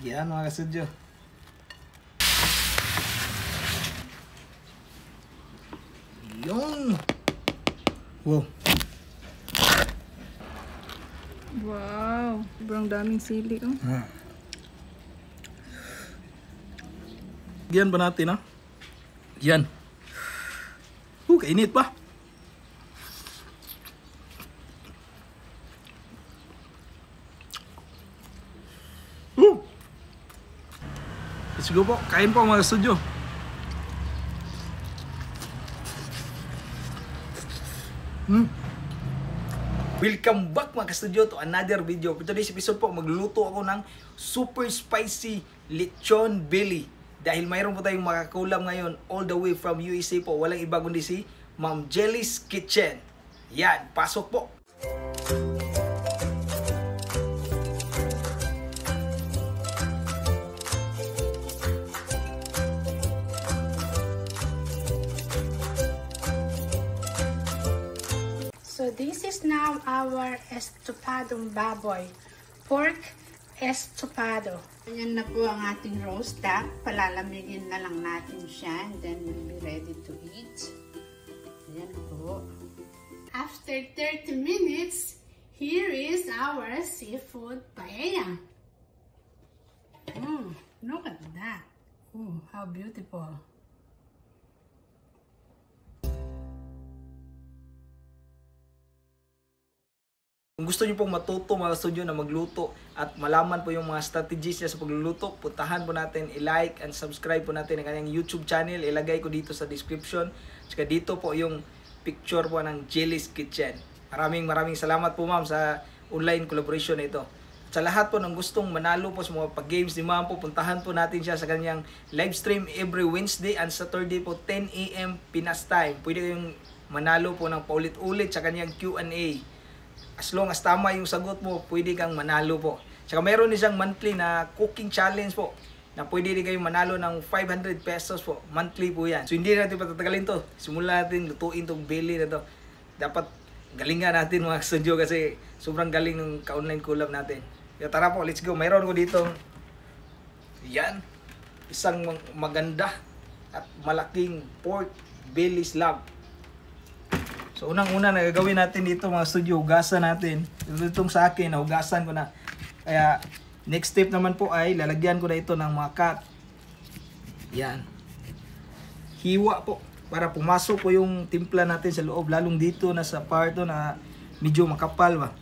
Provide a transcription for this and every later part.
Yan mga kasudyo. Yun. Wow. Wow, sobrang daming sili. Oh. Yan ba natin, ha? Yan. Kainit pa. Let's go po. Kain po mga studio. Welcome back mga ka-studio to another video. For today's episode po, magluluto ako ng super spicy lechon belly. Dahil mayroon po tayong makakulam ngayon all the way from USA po. Walang iba kundi si Ma'am Jelly's Kitchen. Yan, pasok po. So this is now our estopadong baboy, pork estopado. Ayan na po ang ating roast duck. Palalamigin na lang natin siya and then we'll be ready to eat. Ayan po. After 30 minutes, here is our seafood paella. Look at that. Oh, how beautiful. Kung gusto niyo pong matuto mga studio na magluto at malaman po yung mga strategies niya sa pagluluto, puntahan po natin, i-like and subscribe po natin ang kanyang YouTube channel. Ilagay ko dito sa description. Saka dito po yung picture po ng Jelly's Kitchen. Maraming salamat po ma'am sa online collaboration na ito. Sa lahat po ng gustong manalo po sa mga pag-games ni ma'am po, puntahan po natin siya sa kanyang live stream every Wednesday and Saturday po 10 AM Pinas time. Pwede kayong manalo po ng paulit-ulit sa kanyang Q&A. As long as tama yung sagot mo, pwede kang manalo po. Tsaka mayroon din siyang monthly na cooking challenge po, na pwede din kayong manalo ng 500 pesos po. Monthly po yan. So hindi natin patatagalin to. Simulan natin lutuin tong belly na to. Dapat galingan natin mga studio kasi sobrang galing ng ka-online collab natin. Kaya tara po, let's go. Mayroon ko dito, yan, isang maganda at malaking pork belly slab. So unang-una na gagawin natin dito mga studio, hugasan natin. Itong sa akin, nahugasan ko na. Kaya next step naman po ay lalagyan ko na ito ng mga cut. Yan. Hiwa po para pumasok po yung timpla natin sa loob, lalong dito na sa part na medyo makapal ba.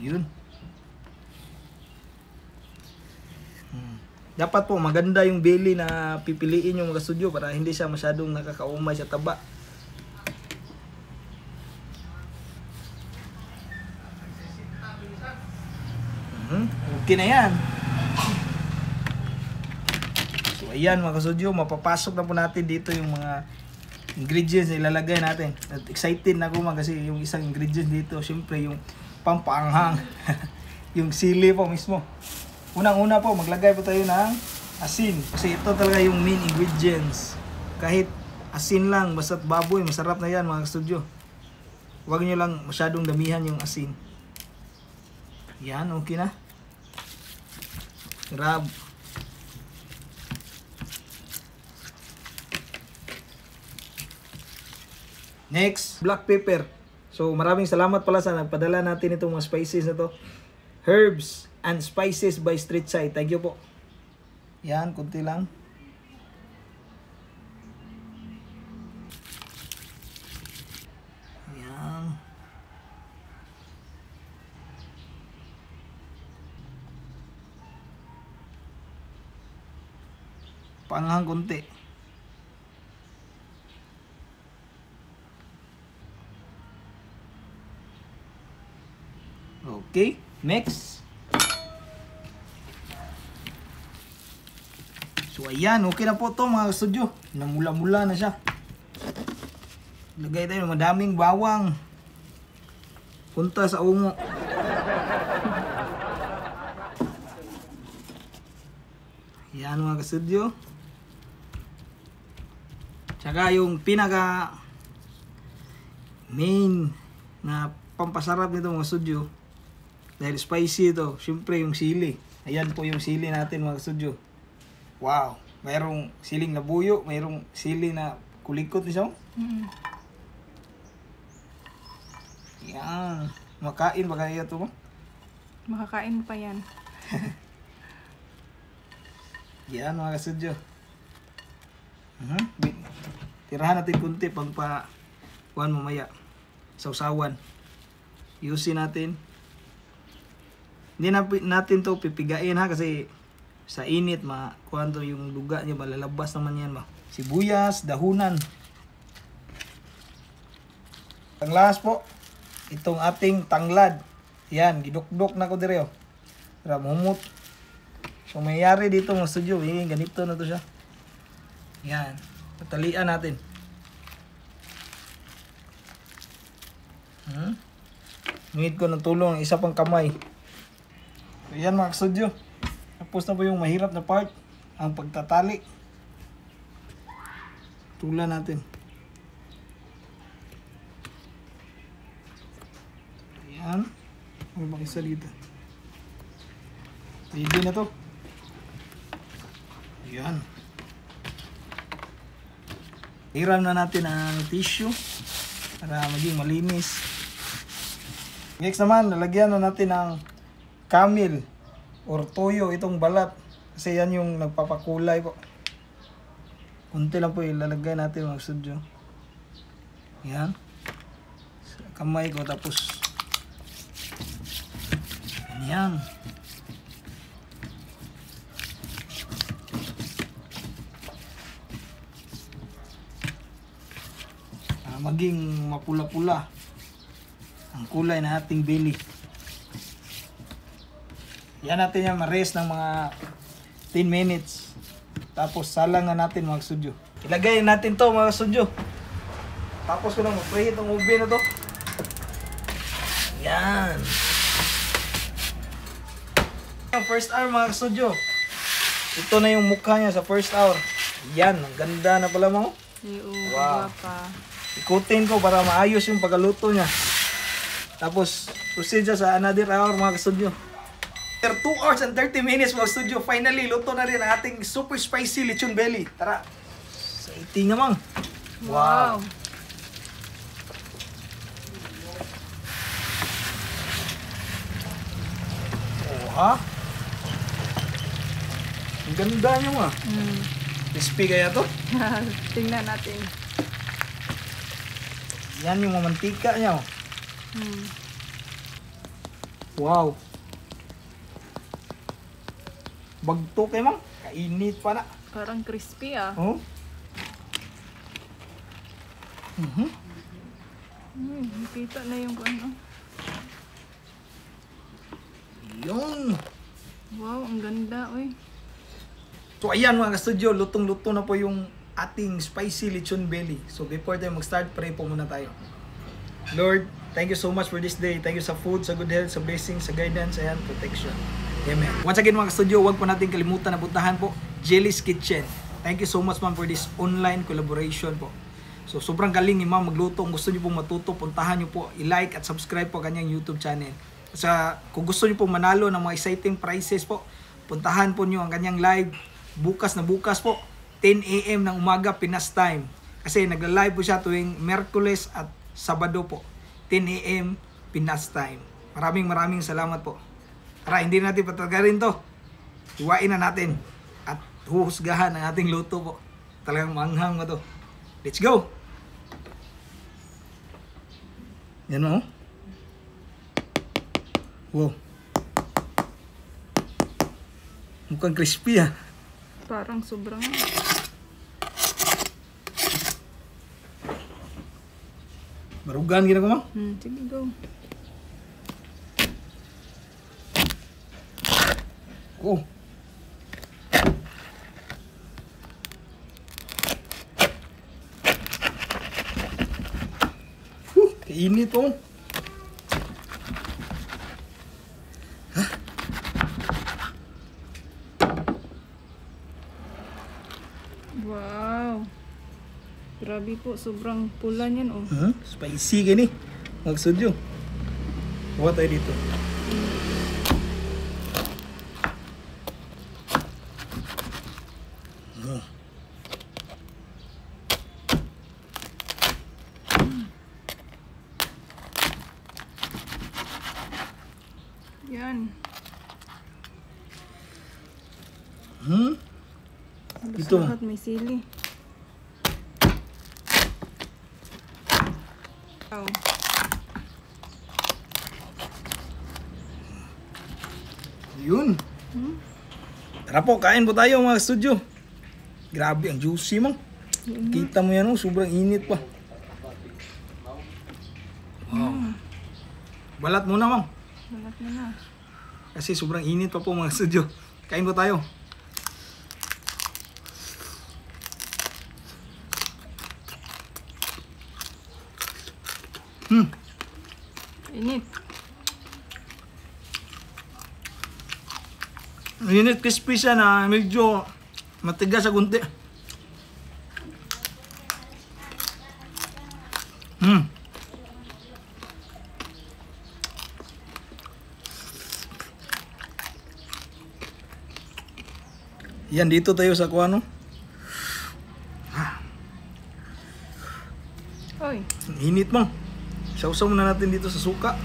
Yun. Dapat po maganda yung belly na pipiliin yung mga studio para hindi siya masyadong nakakaumay sa taba. Okay na yan. So ayan mga studio, mapapasok na po natin dito yung mga ingredients na ilalagay natin. At excited na ako kasi yung isang ingredients dito, syempre yung pampaanghang. Yung sili po mismo. Unang-una po, maglagay po tayo ng asin. Kasi ito talaga yung main ingredients. Kahit asin lang, basta't baboy, masarap na yan mga studio. Huwag nyo lang masyadong damihan yung asin. Yan, okay na. Grab. Next, black pepper. So maraming salamat pala sa nagpadala natin itong mga spices na to. Herbs and spices by Street Side. Thank you po. Yan, kunti lang. Yan. Panghang kunti. Okay, next. So ayan, okay na po to mga studio. Namula-mula na siya. Lagay tayo ng madaming bawang. Punta sa ungo. Yan mga ka-studio. Tsaka yung pinaka main na pampasarap nito mga studio, dahil spicy ito, syempre yung sili. Ayan po yung sili natin mga studio. Wow, mayroong siling labuyo, mayroong sili na kulikot niya. Yan, makain ba kaya ito mo? Makakain pa yan. Yan mga studio. Tirahan natin kunti pag pa kuhan mamaya. Sausawan. Yusin natin. Hindi natin to pipigain ha, kasi sa init kuhan to yung luga niya, malalabas naman yan ba. Sibuyas, dahunan. Ang last po, itong ating tanglad. Yan, gidukdok na ko dire. Para humot. So mayayari dito mga studio, ganito na to siya. Yan, tatalian natin. Need ko ng tulong, isa pang kamay. So yan mga studio. Tapos na po yung mahirap na part, ang pagtatali. Tulan natin. Yan. May makisa dito. Ready na to. Yan. Hiram na natin ang tissue para maging malinis. Next naman, lalagyan na natin ng camel or toyo itong balat. Kasi yan yung nagpapakulay po. Kunti lang po ilalagay natin mga studio. Yan. Sa kamay ko tapos yan. Maging mapula-pula ang kulay na ating belly. Yan natin yan ma-rest ng mga 10 minutes. Tapos salang na natin mga studio. Ilagay natin to mga studio. Tapos ko lang mag-preheat ang ube na to. Yan. Ang first hour mga studio. Ito na yung mukha niya sa first hour. Yan, ang ganda na pala mo. Wow. Pa. Ikutin ko para maayos yung pagkaluto niya. Tapos, proceed siya sa another hour mga studio. After 2 hours and 30 minutes mga studio, finally, luto na rin ang ating super spicy lechon belly. Tara, sa iting naman. Wow. Oh, ha? Ang ganda niyo mga. Crispy kaya to? Tingnan natin. Yan yung mamantika niya. Wow. Bagto kay mang. Kainit pa na. Parang crispy ah. Oh. Nakita na yung ano. Yun. Wow, ang ganda oy. So ayan mga ka-studio, lutong-luto na po yung ating spicy lechon belly. So before tayo mag-start, pray po muna tayo. Lord, thank you so much for this day. Thank you sa food, sa good health, sa blessings, sa guidance, and protection. Amen. Once again mga ka-studio, huwag po natin kalimutan na puntahan po Jelly's Kitchen. Thank you so much ma'am for this online collaboration po. So sobrang galing ni ma'am magluto. Kung gusto niyo pong matuto, puntahan niyo po, i-like at subscribe po kanyang YouTube channel. Sa kung gusto niyo pong manalo ng mga exciting prizes po, puntahan po niyo ang kanyang live bukas po 10 AM ng umaga Pinas time. Kasi nagla-live po siya tuwing Miyerkules at Sabado po 10 AM Pinas time. Maraming salamat po. Tara, hindi natin patagarin to. Iwain na natin at huhusgahan ang ating luto po. Talagang manghang mo to. Let's go! Yan mo. Wow. Mukhang crispy ah. Parang sobrang. Barugan gina ko mo? Sige, go. Oh. Kainit po. Wow. Grabe po, sobrang pula niyan oh. Spicy gini. Magsudyo. Kuha tayo dito. Yan. Halos Ito. lahat may sili. Wow. Yun. Tara po, kain po tayo mga studio. Grabe, ang juicy mang. Kita mo yan, oh, sobrang init pa. Wow. Balat muna mang. Lahat na na. Kasi sobrang init pa po mga studio. Kain po tayo. Init. Init, crispy siya na medyo matigas sa kunti. Yan, dito tayo sa kuano. Oy. Init mang. Sausaw muna natin dito sa suka.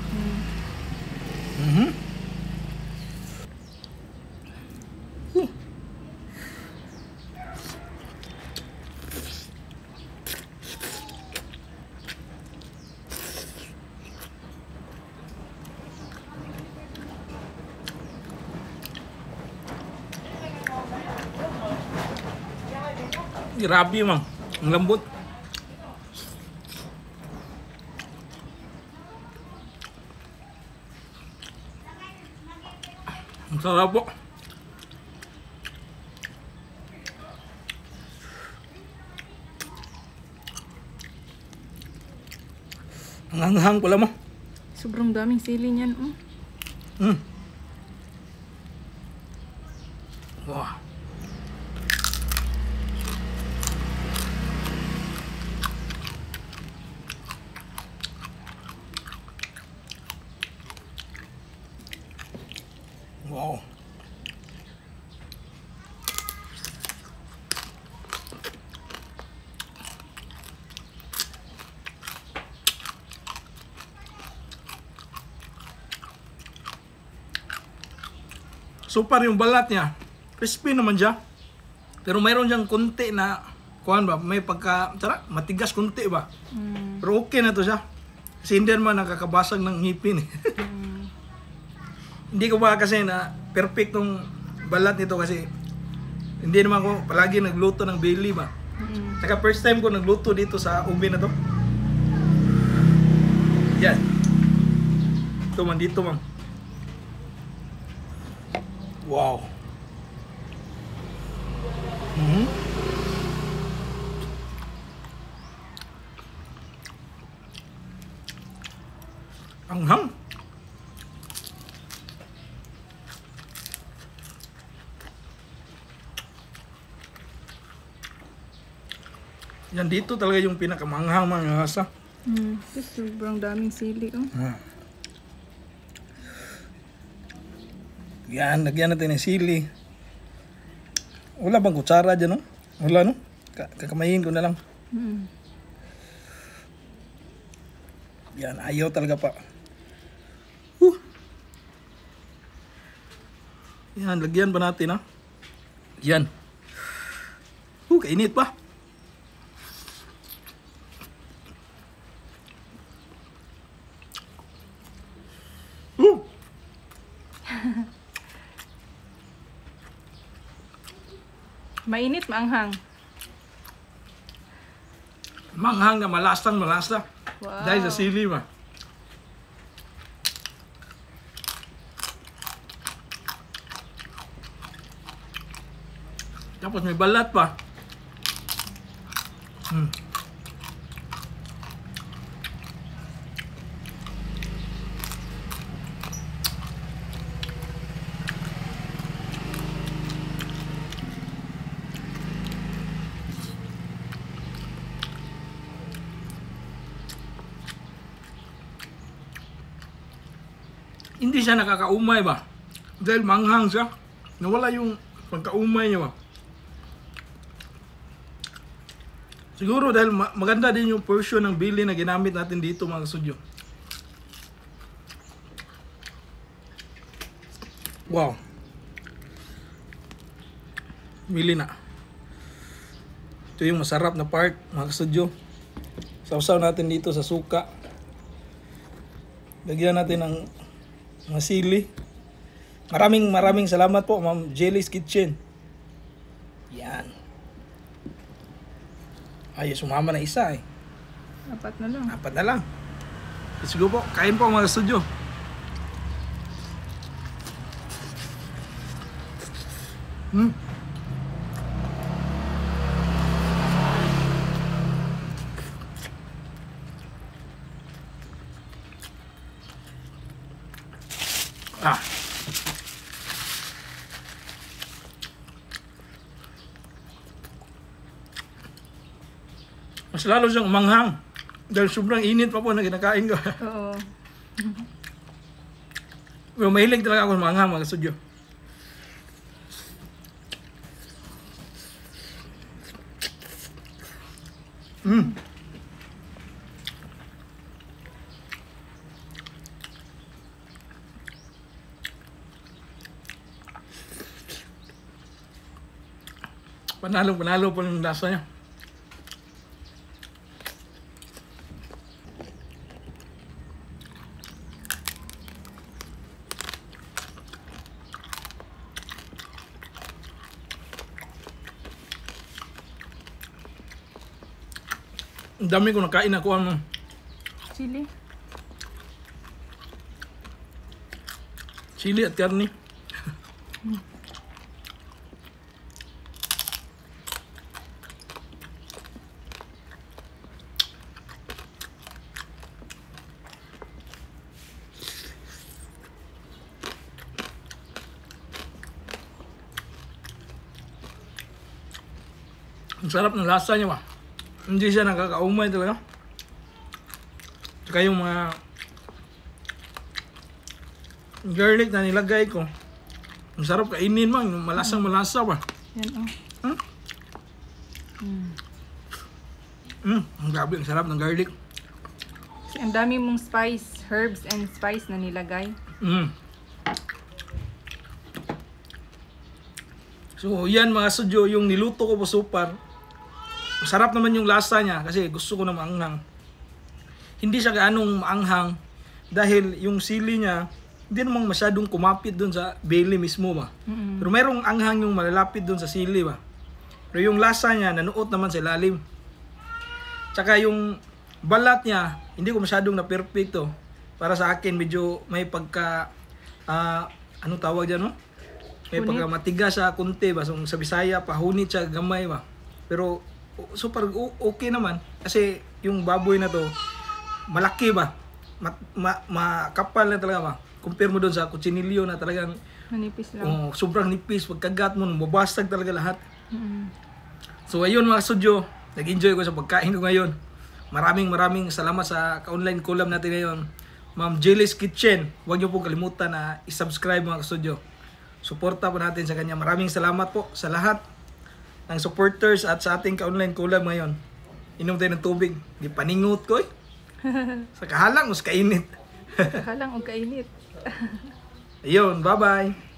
Grabe mang. Ang lambot. Ang sarap po. Ang hanghang pala mo. Sobrang daming sili niyan. Wah. Wow. Super yung balat niya. Crispy naman siya. Pero mayroon siyang kunti na kuhan ba, may pagka matigas kunti ba. Pero okay na to siya. Kasi hindi naman nakakabasag ng ngipin. Hindi ko ba kasi na perfect tong balat nito kasi hindi naman ako palagi nagluto ng Bailey ba. Saka first time ko nagluto dito sa ube na to. Yan. Ito man dito man. Wow. Anghang. Yan dito talaga yung pinakamanghang mga hasa. Sobrang daming sili. Yan, lagyan natin ng sili. Wala bang kutsara dyan, no? Wala, no? Kakamayin ko na lang. Yan, ayaw talaga pa. Yan, lagyan ba natin, ha? Yan. Kainit pa. Mainit, maanghang. Manghang na malasa. Wow. Dahil sa sili ba. Tapos may balat pa. hindi siya nakakaumay ba? Dahil manghang siya. Nawala yung pagkaumay niya ba? Siguro dahil maganda din yung portion ng bili na ginamit natin dito mga kasudyo. Wow. Bili na. Ito yung masarap na part mga kasudyo. Sausaw natin dito sa suka. Lagyan natin ng mga sili. Maraming salamat po Ma'am Jelly's Kitchen. Yan. Ay, sumama na isa eh. 4 na lang. 4 na lang. Let's go po. Kain po mga studio. Ah. Mas lalo siyang umanghang. Dahil sobrang init pa po na kinakain ko. Oo. Pero mahilig talaga ako sa manghang mga studio. Panalo po yung lasa niya. Ang dami ko nakain ako ano. Chili. Chili at karni. Ang sarap ng lasa niya ba? Hindi siya nakakaumay talaga. Tsaka yung mga garlic na nilagay ko. Ang sarap kainin man, yung malasang malasa ba? Yan oh. Ang grabe, ang sarap ng garlic. Kasi ang dami mong spice, herbs and spice na nilagay. So yan mga sudyo, yung niluto ko po super. Masarap naman yung lasa niya kasi gusto ko na maanghang. Hindi siya gaanong maanghang dahil yung sili niya hindi namang masyadong kumapit dun sa belly mismo ba. Pero merong anghang yung malalapit dun sa sili ba. Pero yung lasa niya nanuot naman sa ilalim. Tsaka yung balat niya hindi ko masyadong na-perfecto. Para sa akin medyo may pagka anong tawag diyan no? May pagka matigas sa kunti ba. So, sa Bisaya pahunit siya gamay ba. Pero super okay naman kasi yung baboy na to malaki ba, makapal na talaga ba, compare mo doon sa kutsinilyo na talagang Manipis lang. sobrang nipis, pagkagat mo mababasag talaga lahat. So ayun mga studio, nag-enjoy ko sa pagkain ko ngayon. Maraming salamat sa ka-online collab natin ngayon, Ma'am Jelly's Kitchen. Huwag niyo pong kalimutan na i-subscribe mga studio, suporta po natin sa kanya. Maraming salamat po sa lahat ng supporters at sa ating ka-online collab ngayon. Inom tayo ng tubig. Di paningot ko eh. Sa kahalang, mas kainit. Kahalang o kainit. Ayun, bye-bye.